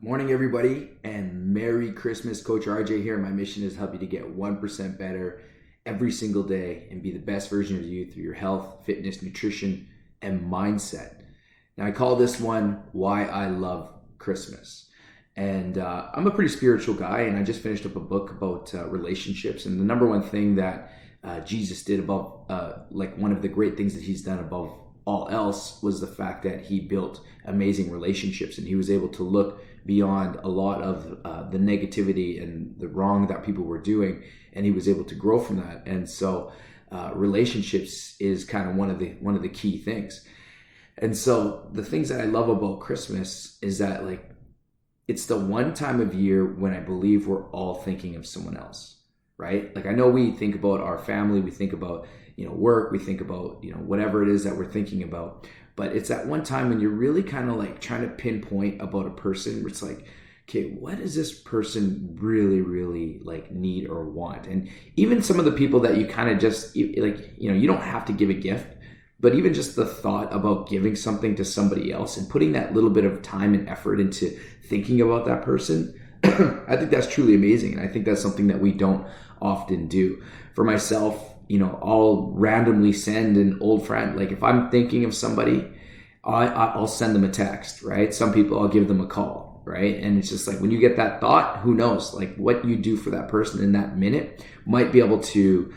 Good morning, everybody, and Merry Christmas. Coach RJ here. My mission is to help you to get 1% better every single day and be the best version of you through your health, fitness, nutrition, and mindset. Now, I call this one Why I Love Christmas. And I'm a pretty spiritual guy, and I just finished up a book about relationships. And the number one thing that Jesus did above, one of the great things that he's done above all else, was the fact that he built amazing relationships, and he was able to look beyond a lot of the negativity and the wrong that people were doing, and he was able to grow from that. And so relationships is kind of one of the key things. And so the things that I love about Christmas is that it's the one time of year when I believe we're all thinking of someone else, right? Like, I know we think about our family, we think about work, we think about whatever it is that we're thinking about. But it's that one time when you're really kind of like trying to pinpoint about a person where it's like, okay, what does this person really, really like need or want? And even some of the people that you kind of just you don't have to give a gift, but even just the thought about giving something to somebody else and putting that little bit of time and effort into thinking about that person, I think that's truly amazing. And I think that's something that we don't often do. For myself, I'll randomly send an old friend. Like, if I'm thinking of somebody, I'll send them a text, right? Some people, I'll give them a call, right? And it's just like, when you get that thought, who knows? Like, what you do for that person in that minute might be able to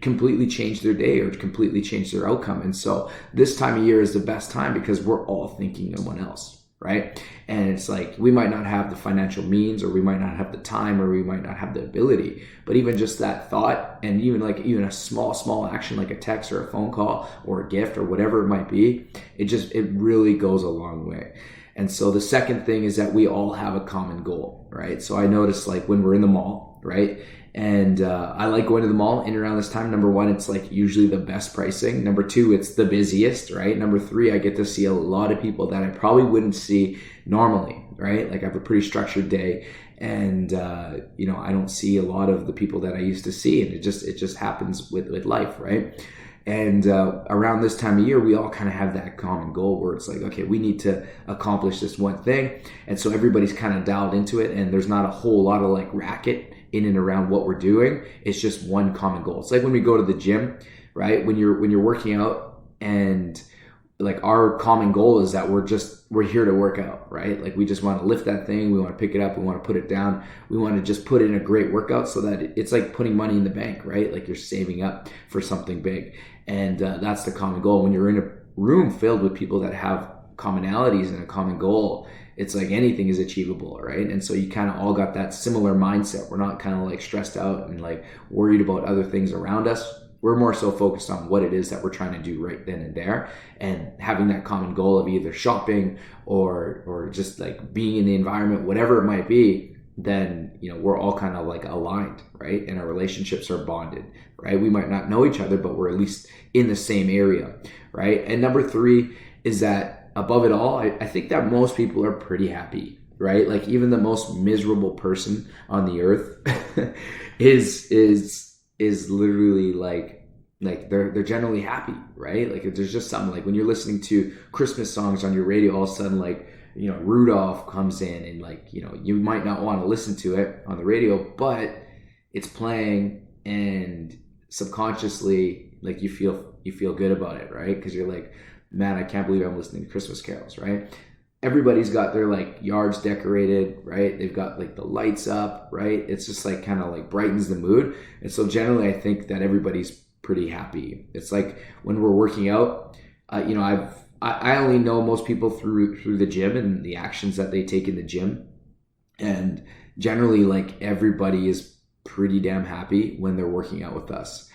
completely change their day or completely change their outcome. And so this time of year is the best time because we're all thinking of someone else, right? And it's like, we might not have the financial means, or we might not have the time, or we might not have the ability, but even just that thought, and even a small action like a text or a phone call or a gift or whatever it might be, it really goes a long way. And so the second thing is that we all have a common goal, right? So I notice, like, when we're in the mall, right? And I like going to the mall in around this time. Number one, it's like usually the best pricing. Number two, it's the busiest, right? Number three, I get to see a lot of people that I probably wouldn't see normally, right? Like, I have a pretty structured day, and I don't see a lot of the people that I used to see, and it just happens with life, right? And around this time of year, we all kind of have that common goal where it's like, okay, we need to accomplish this one thing. And so everybody's kind of dialed into it, and there's not a whole lot of like racket in and around what we're doing. It's just one common goal. It's like when we go to the gym, right? When you're working out, and like, our common goal is that we're here to work out, right? Like, we just want to lift that thing, we want to pick it up, we want to put it down, we want to just put in a great workout so that it's like putting money in the bank, right? Like, you're saving up for something big. And that's the common goal. When you're in a room filled with people that have commonalities and a common goal, it's like anything is achievable, right? And so you kind of all got that similar mindset. We're not kind of like stressed out and like worried about other things around us. We're more so focused on what it is that we're trying to do right then and there, and having that common goal of either shopping or just like being in the environment, whatever it might be. Then we're all kind of like aligned, right? And our relationships are bonded, right? We might not know each other, but we're at least in the same area, right? And number three is that above it all, I think that most people are pretty happy, right? Like, even the most miserable person on the earth is literally like they're generally happy, right? Like, if there's just something, like when you're listening to Christmas songs on your radio, all of a sudden, like, Rudolph comes in, and like, you might not want to listen to it on the radio, but it's playing, and subconsciously, like, you feel good about it, right? Because you're like, man, I can't believe I'm listening to Christmas carols, right? Everybody's got their like yards decorated, right? They've got like the lights up, right? It's just like kind of like brightens the mood. And so generally, I think that everybody's pretty happy. It's like when we're working out, I only know most people through the gym and the actions that they take in the gym. And generally, like, everybody is pretty damn happy when they're working out with us.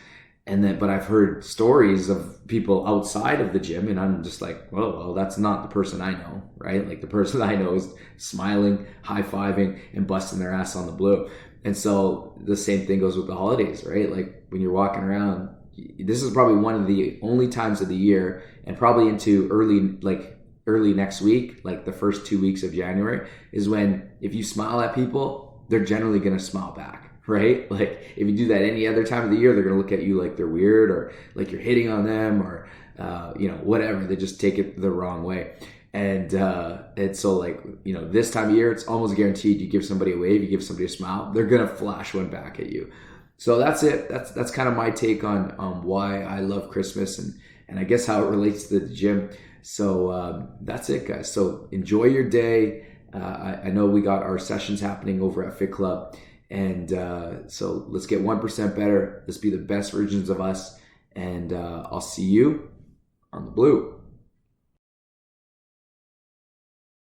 But I've heard stories of people outside of the gym, and I'm just like, well, that's not the person I know, right? Like, the person I know is smiling, high-fiving, and busting their ass on the blue. And so the same thing goes with the holidays, right? Like, when you're walking around, this is probably one of the only times of the year, and probably into early next week, like the first 2 weeks of January, is when, if you smile at people, they're generally going to smile back. Right? Like, if you do that any other time of the year, they're going to look at you like they're weird, or like you're hitting on them, or whatever. They just take it the wrong way. And so, like, this time of year, it's almost guaranteed you give somebody a wave, you give somebody a smile, they're gonna flash one back at you. So that's it. That's kind of my take on why I love Christmas, and I guess how it relates to the gym. So that's it, guys. So enjoy your day. I know we got our sessions happening over at Fit Club, and so let's get 1% better. Let's be the best versions of us, and I'll see you on the blue.